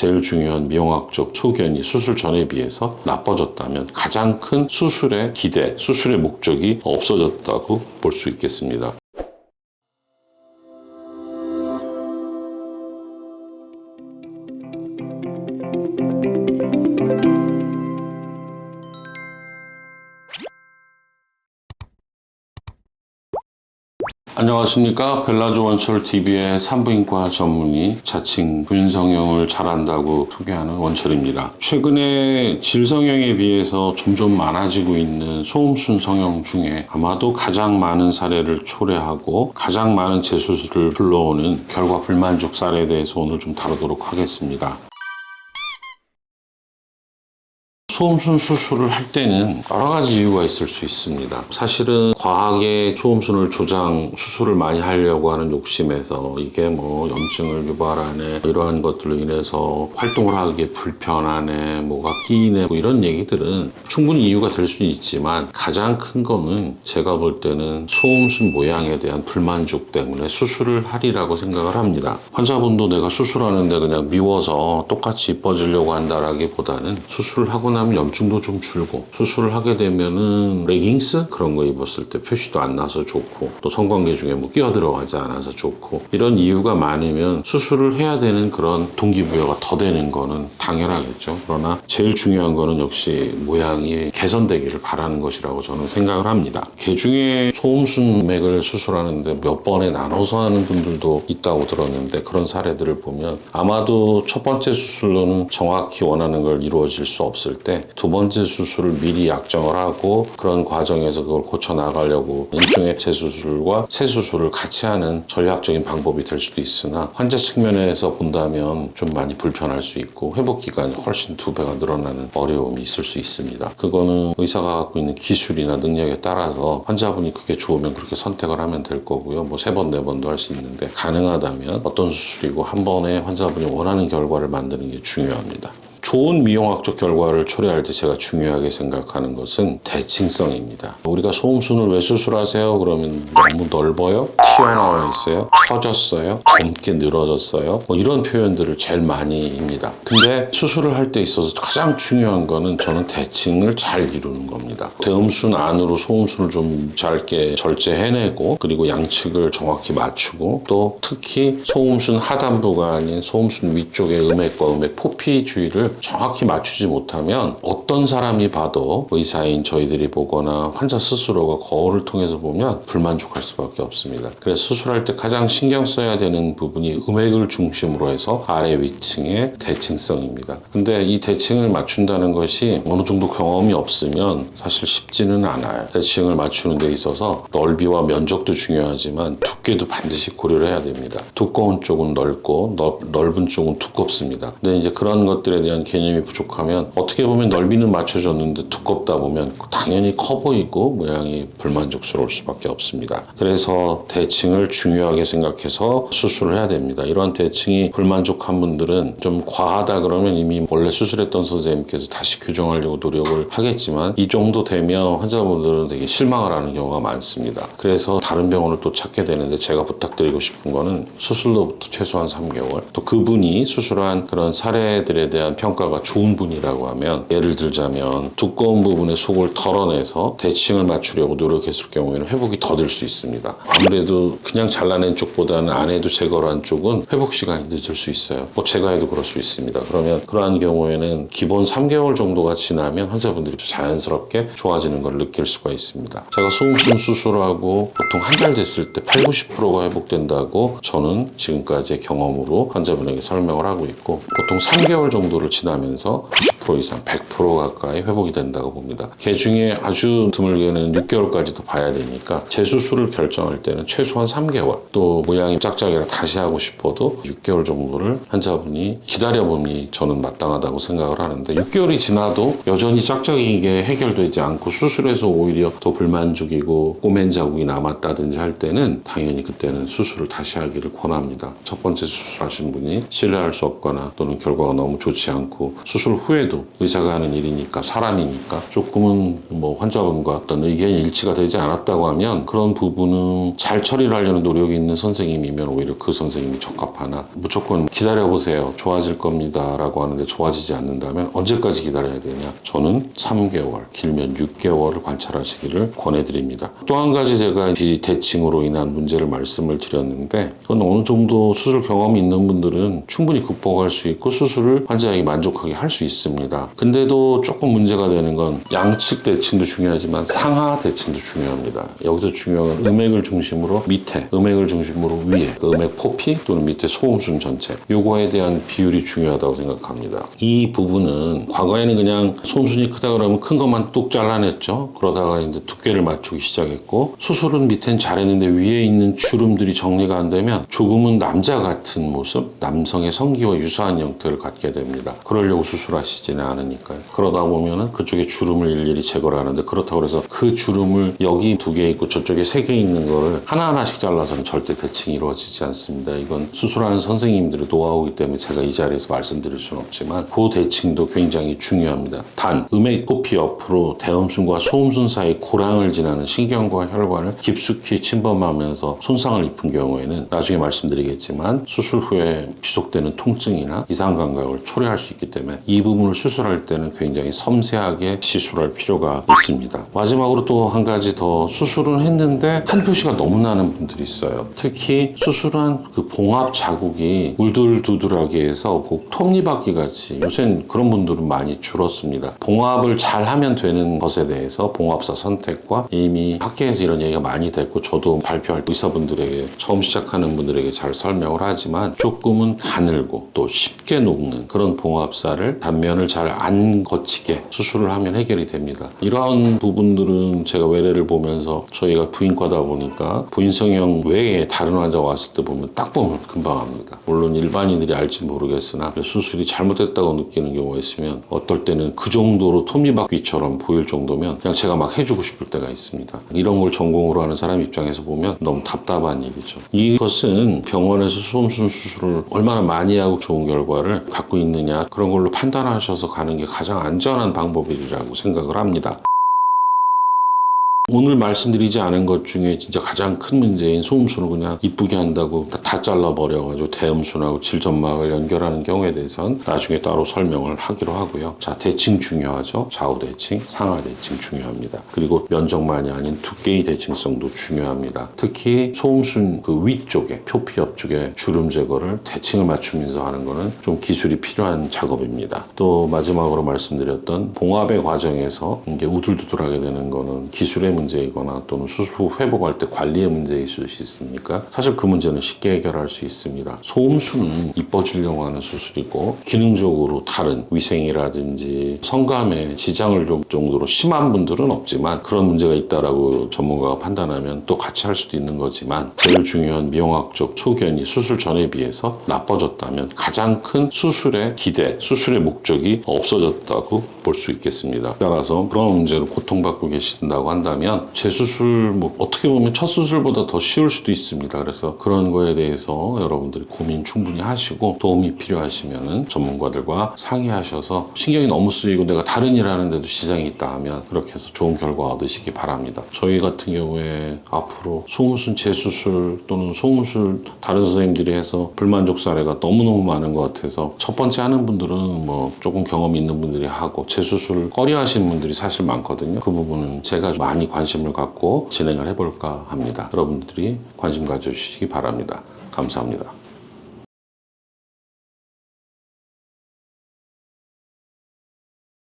제일 중요한 미용학적 소견이 수술 전에 비해서 나빠졌다면 가장 큰 수술의 기대, 수술의 목적이 없어졌다고 볼 수 있겠습니다. 안녕하십니까. 벨라조 원철TV의 산부인과 전문의 자칭 부인성형을 잘한다고 소개하는 원철입니다. 최근에 질성형에 비해서 점점 많아지고 있는 소음순 성형 중에 아마도 가장 많은 사례를 초래하고 가장 많은 재수술을 불러오는 결과 불만족 사례에 대해서 오늘 좀 다루도록 하겠습니다. 소음순 수술을 할 때는 여러 가지 이유가 있을 수 있습니다. 사실은 과하게 소음순을 조장 수술을 많이 하려고 하는 욕심에서 이게 염증을 유발하네, 이러한 것들로 인해서 활동을 하기에 불편하네, 뭐가 끼이네, 이런 얘기들은 충분히 이유가 될 수는 있지만 가장 큰 거는 제가 볼 때는 소음순 모양에 대한 불만족 때문에 수술을 하리라고 생각을 합니다. 환자분도 내가 수술하는데 그냥 미워서 똑같이 이뻐지려고 한다라기보다는 수술을 하고 나면 염증도 좀 줄고, 수술을 하게 되면은 레깅스 그런 거 입었을 때 표시도 안 나서 좋고, 또 성관계 중에 끼어 들어가지 않아서 좋고, 이런 이유가 많으면 수술을 해야 되는 그런 동기부여가 더 되는 거는 당연하겠죠. 그러나 제일 중요한 거는 역시 모양이 개선되기를 바라는 것이라고 저는 생각을 합니다. 개중에 소음순맥을 수술하는데 몇 번에 나눠서 하는 분들도 있다고 들었는데, 그런 사례들을 보면 아마도 첫 번째 수술로는 정확히 원하는 걸 이루어질 수 없을 때 두 번째 수술을 미리 약정을 하고 그런 과정에서 그걸 고쳐 나가려고 일종의 재수술과 새수술을 같이 하는 전략적인 방법이 될 수도 있으나, 환자 측면에서 본다면 좀 많이 불편할 수 있고 회복 기간이 훨씬 2배가 늘어나는 어려움이 있을 수 있습니다. 그거는 의사가 갖고 있는 기술이나 능력에 따라서 환자분이 그게 좋으면 그렇게 선택을 하면 될 거고요. 3번, 4번도 할 수 있는데, 가능하다면 어떤 수술이고 한 번에 환자분이 원하는 결과를 만드는 게 중요합니다. 좋은 미용학적 결과를 초래할 때 제가 중요하게 생각하는 것은 대칭성입니다. 우리가 소음순을 왜 수술하세요? 그러면 너무 넓어요? 튀어나와 있어요? 처졌어요? 젊게 늘어졌어요? 이런 표현들을 제일 많이 합니다. 근데 수술을 할 때 있어서 가장 중요한 거는 저는 대칭을 잘 이루는 겁니다. 대음순 안으로 소음순을 좀 짧게 절제해내고, 그리고 양측을 정확히 맞추고, 또 특히 소음순 하단부가 아닌 소음순 위쪽의 음액과 음액 포피 주위를 정확히 맞추지 못하면 어떤 사람이 봐도, 의사인 저희들이 보거나 환자 스스로가 거울을 통해서 보면 불만족할 수밖에 없습니다. 그래서 수술할 때 가장 신경 써야 되는 부분이 음액을 중심으로 해서 아래 위층의 대칭성입니다. 근데 이 대칭을 맞춘다는 것이 어느 정도 경험이 없으면 사실 쉽지는 않아요. 대칭을 맞추는 데 있어서 넓이와 면적도 중요하지만 두께도 반드시 고려를 해야 됩니다. 두꺼운 쪽은 넓고 넓은 쪽은 두껍습니다. 근데 이제 그런 것들에 대한 개념이 부족하면, 어떻게 보면 넓이는 맞춰졌는데 두껍다 보면 당연히 커 보이고 모양이 불만족스러울 수밖에 없습니다. 그래서 대칭을 중요하게 생각해서 수술을 해야 됩니다. 이런 대칭이 불만족한 분들은 좀 과하다 그러면 이미 원래 수술했던 선생님께서 다시 교정하려고 노력을 하겠지만, 이 정도 되면 환자분들은 되게 실망을 하는 경우가 많습니다. 그래서 다른 병원을 또 찾게 되는데, 제가 부탁드리고 싶은 거는 수술로부터 최소한 3개월, 또 그분이 수술한 그런 사례들에 대한 평가가 좋은 분이라고 하면, 예를 들자면 두꺼운 부분의 속을 덜어내서 대칭을 맞추려고 노력했을 경우에는 회복이 더딜 수 있습니다. 아무래도 그냥 잘라낸 쪽보다는 안 해도 제거를 한 쪽은 회복 시간이 늦을 수 있어요. 제가 해도 그럴 수 있습니다. 그러면 그러한 경우에는 기본 3개월 정도가 지나면 환자분들이 자연스럽게 좋아지는 걸 느낄 수가 있습니다. 제가 소음순 수술하고 보통 한 달 됐을 때 80~90%가 회복된다고 저는 지금까지의 경험으로 환자분에게 설명을 하고 있고, 보통 3개월 정도를 지나면서 90% 이상 100% 가까이 회복이 된다고 봅니다. 개 중에 아주 드물게는 6개월까지도 봐야 되니까 재수술을 결정할 때는 최소한 3개월, 또 모양이 짝짝이라 다시 하고 싶어도 6개월 정도를 환자분이 기다려봄이 저는 마땅하다고 생각을 하는데, 6개월이 지나도 여전히 짝짝이게 해결되지 않고 수술해서 오히려 더 불만족이고 꼬맨 자국이 남았다든지 할 때는 당연히 그때는 수술을 다시 하기를 권합니다. 첫 번째 수술하신 분이 신뢰할 수 없거나 또는 결과가 너무 좋지 않고 수술 후에도 그래도 의사가 하는 일이니까 사람이니까 조금은 뭐 환자분과 어떤 의견이 일치가 되지 않았다고 하면 그런 부분은 잘 처리를 하려는 노력이 있는 선생님이면 오히려 그 선생님이 적합하나 무조건 기다려보세요. 좋아질 겁니다. 라고 하는데 좋아지지 않는다면 언제까지 기다려야 되냐? 저는 3개월, 길면 6개월을 관찰하시기를 권해드립니다. 또 한 가지 제가 비대칭으로 인한 문제를 말씀을 드렸는데 그건 어느 정도 수술 경험이 있는 분들은 충분히 극복할 수 있고 수술을 환자에게 만족하게 할 수 있습니다. 근데도 조금 문제가 되는 건 양측 대칭도 중요하지만 상하 대칭도 중요합니다. 여기서 중요한 음액을 중심으로 밑에, 음액을 중심으로 위에, 그 음액 포피 또는 밑에 소음순 전체 요거에 대한 비율이 중요하다고 생각합니다. 이 부분은 과거에는 그냥 소음순이 크다 그러면 큰 것만 뚝 잘라냈죠. 그러다가 이제 두께를 맞추기 시작했고 수술은 밑엔 잘했는데 위에 있는 주름들이 정리가 안 되면 조금은 남자 같은 모습, 남성의 성기와 유사한 형태를 갖게 됩니다. 그러려고 수술하시지는 않으니까요. 그러다 보면은 그쪽에 주름을 일일이 제거를 하는데 그렇다고 해서 그 주름을 여기 2개 있고 저쪽에 3개 있는 거를 하나하나씩 잘라서는 절대 대칭이 이루어지지 않습니다. 이건 수술하는 선생님들의 노하우이기 때문에 제가 이 자리에서 말씀드릴 수는 없지만 그 대칭도 굉장히 중요합니다. 단 음액 포피 옆으로 대음순과 소음순 사이 고랑을 지나는 신경과 혈관을 깊숙이 침범하면서 손상을 입은 경우에는 나중에 말씀드리겠지만 수술 후에 지속되는 통증이나 이상 감각을 초래할 수 있기 때문에 이 부분을 수술할 때는 굉장히 섬세하게 시술할 필요가 있습니다. 마지막으로 또 한 가지 더 수술은 했는데 한 표시가 너무 나는 분들이 있어요. 특히 수술한 그 봉합 자국이 울들두들하게 해서 꼭 톱니바퀴 같이 요새는 그런 분들은 많이 줄었습니다. 봉합을 잘 하면 되는 것에 대해서 봉합사 선택과 이미 학계에서 이런 얘기가 많이 됐고 저도 발표할 의사분들에게 처음 시작하는 분들에게 잘 설명을 하지만 조금은 가늘고 또 쉽게 녹는 그런 봉합사를 단면을 잘 안 거치게 수술을 하면 해결이 됩니다. 이러한 부분들은 제가 외래를 보면서 저희가 부인과다 보니까 부인성형 외에 다른 환자 왔을 때 보면 딱 보면 금방 압니다. 물론 일반인들이 알지 모르겠으나 수술이 잘못됐다고 느끼는 경우가 있으면 어떨 때는 그 정도로 톱니바퀴처럼 보일 정도면 그냥 제가 막 해주고 싶을 때가 있습니다. 이런 걸 전공으로 하는 사람 입장에서 보면 너무 답답한 일이죠. 이것은 병원에서 소음순 수술을 얼마나 많이 하고 좋은 결과를 갖고 있느냐 그런 걸로 판단하셔서 가는 게 가장 안전한 방법이라고 생각을 합니다. 오늘 말씀드리지 않은 것 중에 진짜 가장 큰 문제인 소음순을 그냥 이쁘게 한다고 다 잘라버려가지고 대음순하고 질점막을 연결하는 경우에 대해서는 나중에 따로 설명을 하기로 하고요. 자, 대칭 중요하죠. 좌우 대칭, 상하 대칭 중요합니다. 그리고 면적만이 아닌 두께의 대칭성도 중요합니다. 특히 소음순 그 위쪽에, 표피 옆쪽에 주름 제거를 대칭을 맞추면서 하는 거는 좀 기술이 필요한 작업입니다. 또 마지막으로 말씀드렸던 봉합의 과정에서 이게 우둘두둘하게 되는 거는 기술의 문제이거나 또는 수술 후 회복할 때 관리의 문제일 수 있습니까? 사실 그 문제는 쉽게 해결할 수 있습니다. 소음순은 이뻐지려고 하는 수술이고 기능적으로 다른 위생이라든지 성감에 지장을 줄 정도로 심한 분들은 없지만 그런 문제가 있다라고 전문가가 판단하면 또 같이 할 수도 있는 거지만 제일 중요한 미용학적 소견이 수술 전에 비해서 나빠졌다면 가장 큰 수술의 기대, 수술의 목적이 없어졌다고 볼 수 있겠습니다. 따라서 그런 문제로 고통받고 계신다고 한다면 재수술 뭐 어떻게 보면 첫 수술보다 더 쉬울 수도 있습니다. 그래서 그런 거에 대해서 여러분들이 고민 충분히 하시고 도움이 필요하시면 전문가들과 상의하셔서 신경이 너무 쓰이고 내가 다른 일 하는데도 지장이 있다 하면 그렇게 해서 좋은 결과 얻으시기 바랍니다. 저희 같은 경우에 앞으로 소음순 재수술 또는 소음술 다른 선생님들이 해서 불만족 사례가 너무너무 많은 것 같아서 첫 번째 하는 분들은 뭐 조금 경험이 있는 분들이 하고 재수술 꺼려 하시는 분들이 사실 많거든요. 그 부분은 제가 많이 관심을 갖고 진행을 해볼까 합니다. 여러분들이 관심 가져주시기 바랍니다. 감사합니다.